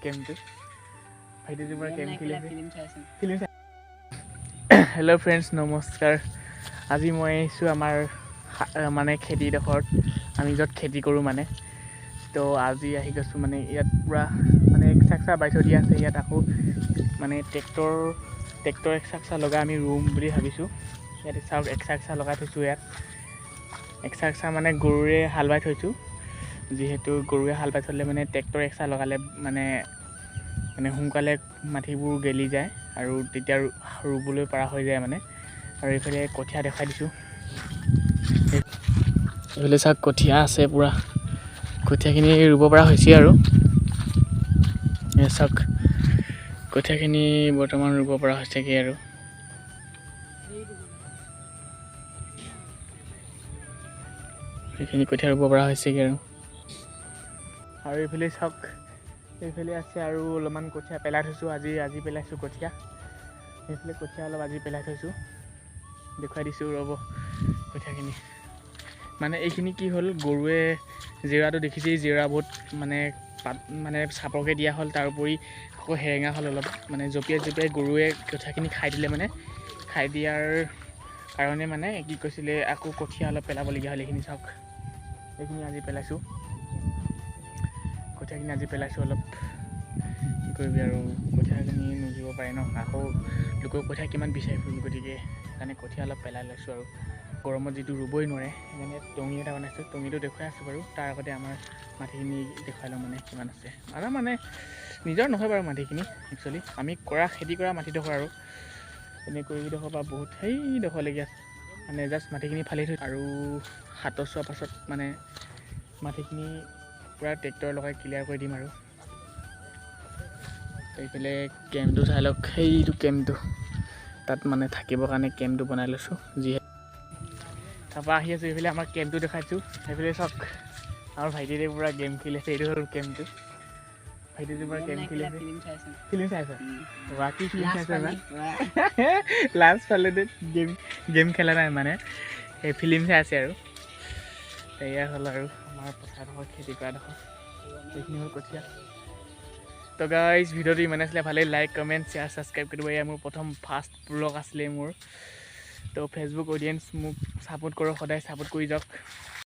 Kento ভাইটিটোৰ পৰা কেম খেলিছে film hello' friends নমস্কাৰ আজি মই আহিছোঁ আমাৰ মানে খেতিডোখৰত আমি য'ত খেতি কৰোঁ মানে তো আজি আহি গৈছোঁ মানে ইয়াত পূৰা মানে এক্সট্ৰা বাই থৈ দিয়া আছে ইয়াত আকৌ মানে ট্ৰেক্টৰ এক্সট্ৰা লগাই আমি ৰুম বুলি ভাবিছোঁ ইয়াত চাওক এক্সট্ৰা লগাই থৈছোঁ ইয়াত এক্সট্ৰা মানে গৰুৰে হাল বাই থৈছোঁ যিহেতু গৰুৱে হাল বাই থ'লে মানে ট্ৰেক্টৰ এক্সট্ৰা লগালে মানে সোনকালে মাটিবোৰ গেলি যায় আৰু তেতিয়া ৰুবলৈ পৰা হৈ যায় মানে আৰু এইফালে কঠীয়া দেখাই দিছোঁ এইফালে চাওক কঠীয়া আছে পূৰা কঠীয়াখিনি ৰুব পৰা হৈছে আৰু চাওক কঠীয়াখিনি বৰ্তমান ৰুব পৰা হৈছেগৈ আৰু সেইখিনি কঠীয়া ৰুব পৰা হৈছেগৈ আৰু এইফালে চাওক এইফালে আছে আৰু অলপমান কঠীয়া পেলাই থৈছোঁ আজি পেলাইছোঁ কঠীয়া এইফালে কঠীয়া অলপ আজি পেলাই থৈছোঁ দেখুৱাই দিছোঁ ৰ'ব কঠীয়াখিনি মানে এইখিনি কি হ'ল গৰুৱে জেওৰাটো দেখিছেই জেওৰা বহুত মানে চাপৰকৈ দিয়া হ'ল তাৰোপৰি আকৌ সেৰেঙা হ'ল অলপ মানে জঁপিয়াই গৰুৱে কঠীয়াখিনি খাই দিলে মানে খাই দিয়াৰ কাৰণে মানে কি কৈছিলে আকৌ কঠীয়া অলপ পেলাবলগীয়া হ'ল এইখিনি চাওক এইখিনি আজি পেলাইছোঁ কঠীয়াখিনি আজি পেলাইছোঁ অলপ কি কৰিবি আৰু কঠীয়াখিনি নুজুৰিব পাৰে ন আকৌ লোকৰ কঠীয়া কিমান বিচাৰি ফুৰিম গতিকে সেইকাৰণে কঠীয়া অলপ পেলাই লৈছোঁ আৰু গৰমত যিটো ৰুবই নোৱাৰে সেইকাৰণে টঙি এটা বনাইছোঁ টঙিটো দেখুৱাই আছোঁ বাৰু তাৰ আগতে আমাৰ মাটিখিনি দেখুৱাই লওঁ মানে কিমান আছে আমাৰ মানে নিজৰ নহয় বাৰু মাটিখিনি একচুৱেলি আমি খেতি কৰা মাটিডোখৰ আৰু এনেকৈ এইডোখৰ পৰা বহুত সেইডোখৰলৈকে আছে মানে জাষ্ট মাটিখিনি ফালি থৈ আৰু হাতৰ চোৱাৰ পাছত মানে মাটিখিনি পূৰা ট্ৰেক্টৰ লগাই ক্লিয়াৰ কৰি দিম আৰু এইফালে কেম্পটো চাই লওক সেইটো কেম্পটো তাত মানে থাকিবৰ কাৰণে কেম্পটো বনাই লৈছোঁ যিহেতু তাৰপৰা আহি আছোঁ এইফালে আমাৰ কেম্পটো দেখাইছোঁ সেইফালে চাওক আমাৰ ভাইটিৰে পূৰা গেম খেলি আছে এইটো হ'ল কেম্পটো ভাইটিটোৰ পৰা গেম খেলি আছে ফিল্ম চাইছ বাকী ফিল্ম চাইছ না লাষ্ট পালে গেম খেলা নাই মানে সেই ফিল্ম চাই আছে আৰু এয়া হ'ল আৰু আমাৰ পথাৰডোখৰ খেতি কৰাডোখৰ এইখিনি হ'ল কঠীয়া তো গাইজ ভিডিঅ'টো ইমান আছিলে ভালেই লাইক কমেণ্ট শ্বেয়াৰ ছাবস্ক্ৰাইব কৰিব এয়া মোৰ প্ৰথম ফাৰ্ষ্ট ব্লগ আছিলে মোৰ তো ফেচবুক অডিয়েঞ্চ মোক ছাপোৰ্ট কৰক সদায় ছাপোৰ্ট কৰি যাওক